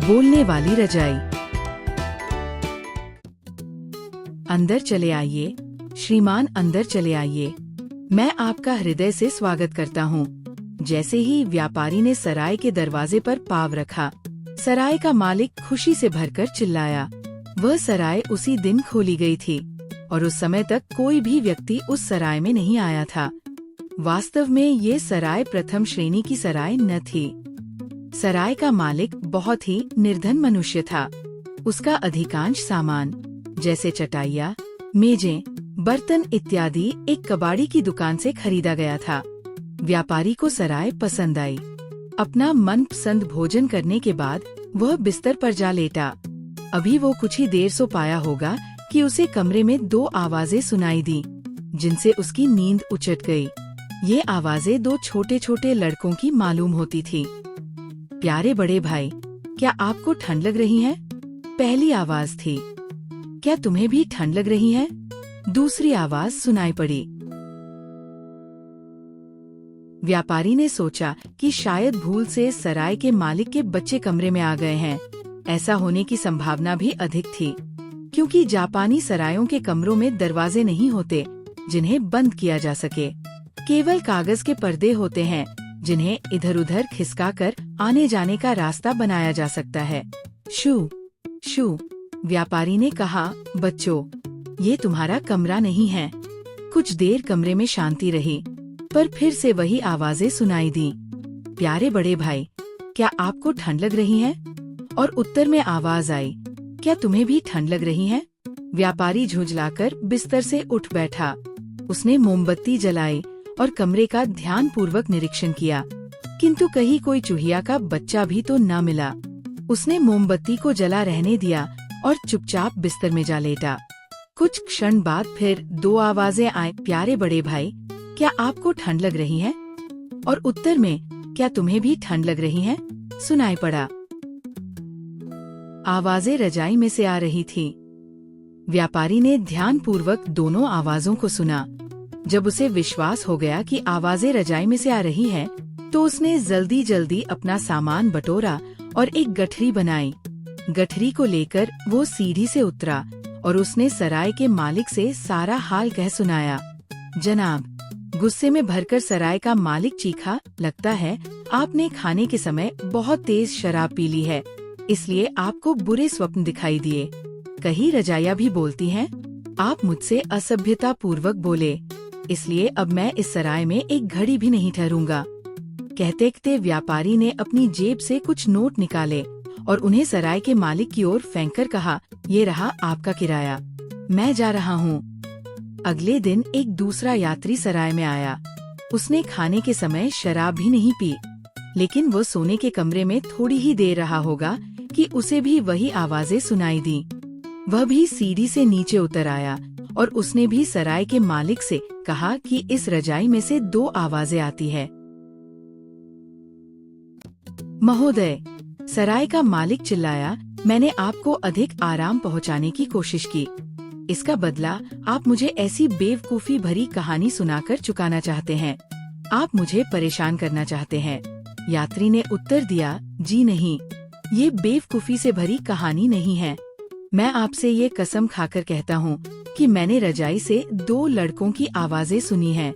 बोलने वाली रजाई। अंदर चले आइए, श्रीमान अंदर चले आइए। मैं आपका हृदय से स्वागत करता हूँ। जैसे ही व्यापारी ने सराय के दरवाजे पर पाँव रखा, सराय का मालिक खुशी से भरकर चिल्लाया। वह सराय उसी दिन खोली गई थी और उस समय तक कोई भी व्यक्ति उस सराय में नहीं आया था। वास्तव में ये सराय प्रथम श्रेणी की सराय न थी। सराय का मालिक बहुत ही निर्धन मनुष्य था। उसका अधिकांश सामान जैसे चटाइयाँ, मेजें, बर्तन इत्यादि एक कबाड़ी की दुकान से खरीदा गया था। व्यापारी को सराय पसंद आई। अपना मनपसंद भोजन करने के बाद वह बिस्तर पर जा लेटा। अभी वो कुछ ही देर सो पाया होगा कि उसे कमरे में दो आवाजें सुनाई दी, जिनसे उसकी नींद उचट गई। ये आवाजें दो छोटे छोटे लड़कों की मालूम होती थी। प्यारे बड़े भाई, क्या आपको ठंड लग रही है? पहली आवाज थी। क्या तुम्हें भी ठंड लग रही है? दूसरी आवाज सुनाई पड़ी। व्यापारी ने सोचा कि शायद भूल से सराय के मालिक के बच्चे कमरे में आ गए हैं। ऐसा होने की संभावना भी अधिक थी, क्योंकि जापानी सरायों के कमरों में दरवाजे नहीं होते जिन्हें बंद किया जा सके। केवल कागज के पर्दे होते हैं जिन्हें इधर उधर खिसकाकर आने जाने का रास्ता बनाया जा सकता है। शू शू, व्यापारी ने कहा, बच्चों, ये तुम्हारा कमरा नहीं है। कुछ देर कमरे में शांति रही, पर फिर से वही आवाजें सुनाई दी। प्यारे बड़े भाई, क्या आपको ठंड लग रही है? और उत्तर में आवाज आई, क्या तुम्हें भी ठंड लग रही है? व्यापारी झुंझलाकर बिस्तर से उठ बैठा। उसने मोमबत्ती जलाई और कमरे का ध्यानपूर्वक निरीक्षण किया, किंतु कहीं कोई चूहिया का बच्चा भी तो न मिला। उसने मोमबत्ती को जला रहने दिया और चुपचाप बिस्तर में जा लेटा। कुछ क्षण बाद फिर दो आवाजें आए, प्यारे बड़े भाई, क्या आपको ठंड लग रही है? और उत्तर में, क्या तुम्हें भी ठंड लग रही है? सुनाई पड़ा। आवाजें रजाई में से आ रही थी। व्यापारी ने ध्यानपूर्वक दोनों आवाजों को सुना। जब उसे विश्वास हो गया कि आवाजें रजाई में से आ रही हैं, तो उसने जल्दी जल्दी अपना सामान बटोरा और एक गठरी बनाई। गठरी को लेकर वो सीढ़ी से उतरा और उसने सराय के मालिक से सारा हाल कह सुनाया। जनाब, गुस्से में भरकर सराय का मालिक चीखा, लगता है आपने खाने के समय बहुत तेज शराब पी ली है, इसलिए आपको बुरे स्वप्न दिखाई दिए। कहीं रजाइयाँ भी बोलती हैं। आप मुझसे असभ्यता पूर्वक बोले, इसलिए अब मैं इस सराय में एक घड़ी भी नहीं ठहरूंगा। कहते कहते व्यापारी ने अपनी जेब से कुछ नोट निकाले और उन्हें सराय के मालिक की ओर फेंककर कहा, ये रहा आपका किराया, मैं जा रहा हूँ। अगले दिन एक दूसरा यात्री सराय में आया। उसने खाने के समय शराब भी नहीं पी, लेकिन वो सोने के कमरे में थोड़ी ही देर रहा होगा कि उसे भी वही आवाजें सुनाई दी। वह भी सीढ़ी से नीचे उतर आया और उसने भी सराय के मालिक से कहा कि इस रजाई में से दो आवाजें आती है। महोदय, सराय का मालिक चिल्लाया, मैंने आपको अधिक आराम पहुंचाने की कोशिश की। इसका बदला आप मुझे ऐसी बेवकूफी भरी कहानी सुनाकर चुकाना चाहते हैं। आप मुझे परेशान करना चाहते हैं। यात्री ने उत्तर दिया, जी नहीं, ये बेवकूफी से भरी कहानी नहीं है। मैं आपसे ये कसम खाकर कहता हूँ कि मैंने रजाई से दो लड़कों की आवाजें सुनी हैं।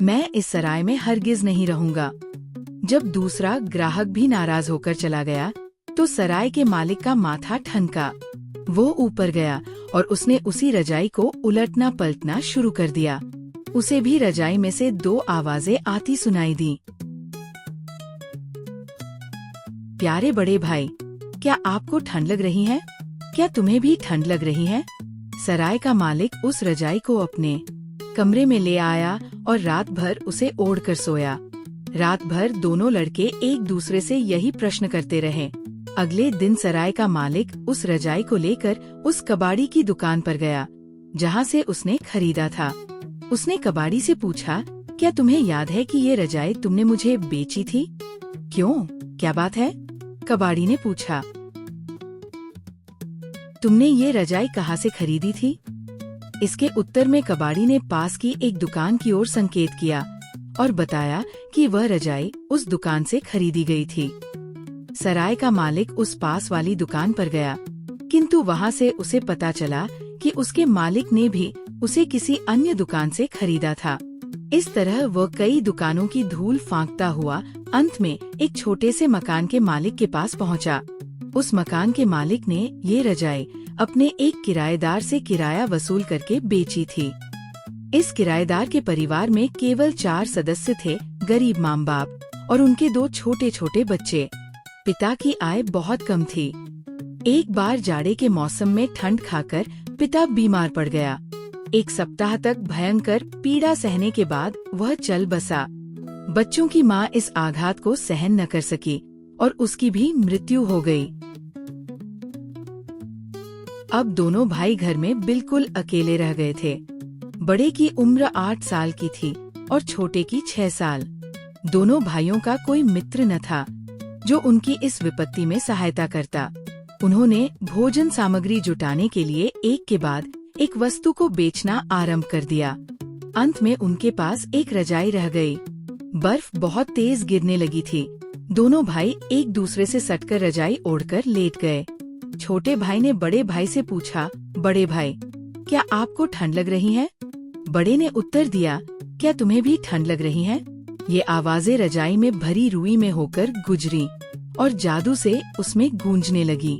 मैं इस सराय में हरगिज नहीं रहूंगा। जब दूसरा ग्राहक भी नाराज होकर चला गया, तो सराय के मालिक का माथा ठनका। वो ऊपर गया और उसने उसी रजाई को उलटना पलटना शुरू कर दिया। उसे भी रजाई में से दो आवाजें आती सुनाई दी। प्यारे बड़े भाई, क्या आपको ठंड लग रही है? क्या तुम्हें भी ठंड लग रही है? सराय का मालिक उस रजाई को अपने कमरे में ले आया और रात भर उसे ओढ़कर सोया। रात भर दोनों लड़के एक दूसरे से यही प्रश्न करते रहे। अगले दिन सराय का मालिक उस रजाई को लेकर उस कबाड़ी की दुकान पर गया, जहाँ से उसने खरीदा था। उसने कबाड़ी से पूछा, क्या तुम्हें याद है कि ये रजाई तुमने मुझे बेची थी? क्यों, क्या बात है? कबाड़ी ने पूछा। तुमने ये रजाई कहाँ से खरीदी थी? इसके उत्तर में कबाड़ी ने पास की एक दुकान की ओर संकेत किया और बताया कि वह रजाई उस दुकान से खरीदी गई थी। सराय का मालिक उस पास वाली दुकान पर गया, किंतु वहाँ से उसे पता चला कि उसके मालिक ने भी उसे किसी अन्य दुकान से खरीदा था। इस तरह वह कई दुकानों की धूल फांकता हुआ अंत में एक छोटे से मकान के मालिक के पास पहुँचा। उस मकान के मालिक ने ये रजाई अपने एक किराएदार से किराया वसूल करके बेची थी। इस किराएदार के परिवार में केवल 4 सदस्य थे, गरीब माँ बाप और उनके 2 छोटे छोटे बच्चे। पिता की आय बहुत कम थी। एक बार जाड़े के मौसम में ठंड खाकर पिता बीमार पड़ गया। 1 सप्ताह तक भयंकर पीड़ा सहने के बाद वह चल बसा। बच्चों की माँ इस आघात को सहन न कर सकी और उसकी भी मृत्यु हो गई। अब दोनों भाई घर में बिल्कुल अकेले रह गए थे। बड़े की उम्र 8 साल की थी और छोटे की 6 साल। दोनों भाइयों का कोई मित्र न था जो उनकी इस विपत्ति में सहायता करता। उन्होंने भोजन सामग्री जुटाने के लिए एक के बाद एक वस्तु को बेचना आरंभ कर दिया। अंत में उनके पास एक रजाई रह गई। बर्फ बहुत तेज गिरने लगी थी। दोनों भाई एक दूसरे से सटकर रजाई ओढ़कर लेट गए। छोटे भाई ने बड़े भाई से पूछा, बड़े भाई, क्या आपको ठंड लग रही है? बड़े ने उत्तर दिया, क्या तुम्हें भी ठंड लग रही है? ये आवाजें रजाई में भरी रुई में होकर गुजरी और जादू से उसमें गूंजने लगी।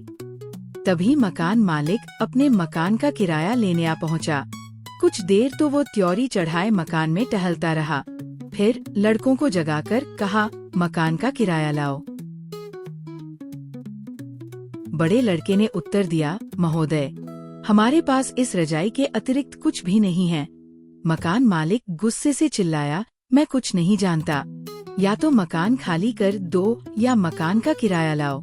तभी मकान मालिक अपने मकान का किराया लेने आ पहुंचा। कुछ देर तो वो त्योरी चढ़ाए मकान में टहलता रहा। फिर लड़कों को जगाकर कहा, मकान का किराया लाओ। बड़े लड़के ने उत्तर दिया, महोदय, हमारे पास इस रजाई के अतिरिक्त कुछ भी नहीं है। मकान मालिक गुस्से से चिल्लाया, मैं कुछ नहीं जानता। या तो मकान खाली कर दो या मकान का किराया लाओ।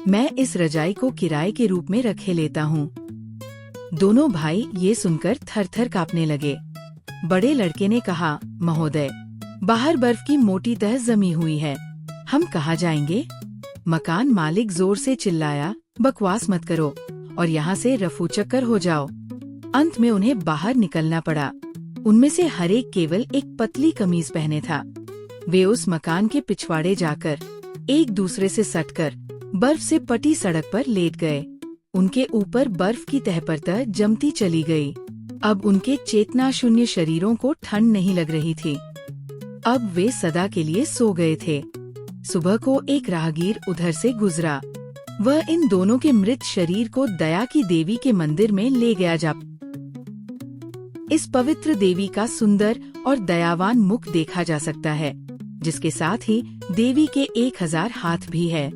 मैं इस रजाई को किराए के रूप में रखे लेता हूँ। दोनों भाई ये सुनकर थर थर कांपने लगे। बड़े लड़के ने कहा, महोदय, बाहर बर्फ की मोटी तह जमी हुई है, हम कहाँ जाएंगे? मकान मालिक जोर से चिल्लाया, बकवास मत करो और यहाँ से रफू चक्कर हो जाओ। अंत में उन्हें बाहर निकलना पड़ा। उनमें से हर एक केवल एक पतली कमीज पहने था। वे उस मकान के पिछवाड़े जाकर एक दूसरे से सटकर बर्फ से पटी सड़क पर लेट गए। उनके ऊपर बर्फ की तह परत जमती चली गई। अब उनके चेतना शून्य शरीरों को ठंड नहीं लग रही थी। अब वे सदा के लिए सो गए थे। सुबह को एक राहगीर उधर से गुजरा। वह इन दोनों के मृत शरीर को दया की देवी के मंदिर में ले गया जा। इस पवित्र देवी का सुंदर और दयावान मुख देखा जा सकता है, जिसके साथ ही देवी के 1000 हाथ भी है।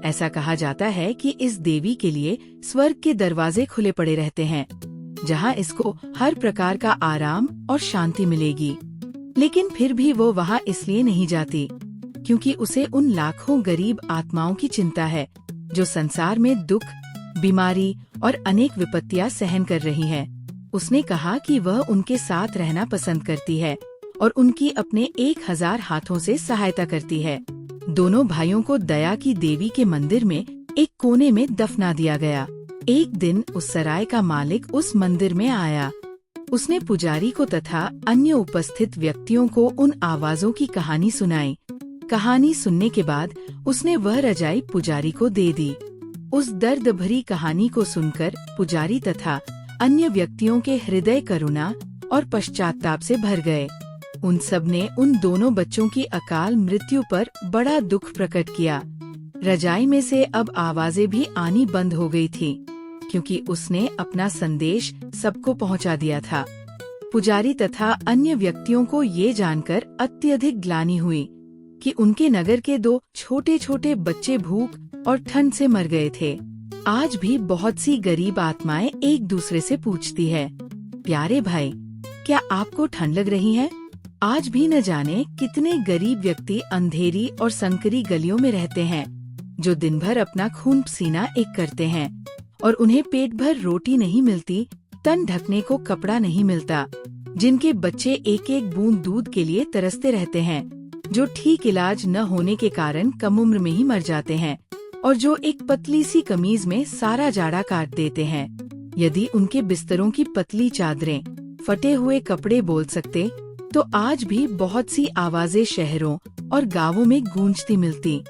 ऐसा कहा जाता है कि इस देवी के लिए स्वर्ग के दरवाजे खुले पड़े रहते हैं, जहां इसको हर प्रकार का आराम और शांति मिलेगी। लेकिन फिर भी वो वहां इसलिए नहीं जाती क्योंकि उसे उन लाखों गरीब आत्माओं की चिंता है जो संसार में दुख, बीमारी और अनेक विपत्तियां सहन कर रही हैं। उसने कहा कि वह उनके साथ रहना पसंद करती है और उनकी अपने 1000 हाथों से सहायता करती है। दोनों भाइयों को दया की देवी के मंदिर में एक कोने में दफना दिया गया। एक दिन उस सराय का मालिक उस मंदिर में आया। उसने पुजारी को तथा अन्य उपस्थित व्यक्तियों को उन आवाजों की कहानी सुनाई। कहानी सुनने के बाद उसने वह रजाई पुजारी को दे दी। उस दर्द भरी कहानी को सुनकर पुजारी तथा अन्य व्यक्तियों के हृदय करुणा और पश्चाताप से भर गए। उन सब ने उन दोनों बच्चों की अकाल मृत्यु पर बड़ा दुख प्रकट किया। रजाई में से अब आवाजें भी आनी बंद हो गई थी, क्योंकि उसने अपना संदेश सबको पहुंचा दिया था। पुजारी तथा अन्य व्यक्तियों को ये जानकर अत्यधिक ग्लानि हुई कि उनके नगर के 2 छोटे छोटे बच्चे भूख और ठंड से मर गए थे। आज भी बहुत सी गरीब आत्माएं एक दूसरे से पूछती है, प्यारे भाई, क्या आपको ठंड लग रही है? आज भी न जाने कितने गरीब व्यक्ति अंधेरी और संकरी गलियों में रहते हैं, जो दिन भर अपना खून पसीना एक करते हैं और उन्हें पेट भर रोटी नहीं मिलती, तन ढकने को कपड़ा नहीं मिलता, जिनके बच्चे एक एक बूंद दूध के लिए तरसते रहते हैं, जो ठीक इलाज न होने के कारण कम उम्र में ही मर जाते हैं और जो एक पतली सी कमीज में सारा जाड़ा काट देते हैं। यदि उनके बिस्तरों की पतली चादरें, फटे हुए कपड़े बोल सकते, तो आज भी बहुत सी आवाजें शहरों और गांवों में गूंजती मिलती।